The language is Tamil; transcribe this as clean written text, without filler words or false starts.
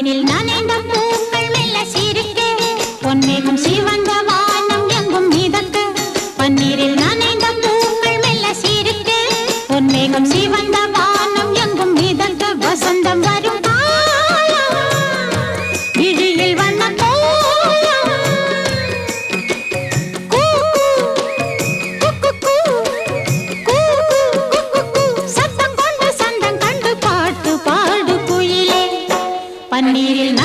பன்னீரில் நனைந்த பூக்கள் மெல்ல சிரிக்க பொன்மேகம் சிவந்த வானம் எங்கும் மிதக்க பன்னீரில் நனைந்த பூக்கள் மெல்ல சிரிக்க பொன்மேகம் சிவந்த வானம் எங்கும் மிதக்க வசந்தம் வரும் காலம் விழியில் வண்ண கோலம் சத்தம் கொண்டு சந்தம் கண்டு பாட்டு பாடு குயிலே பன்னீரில்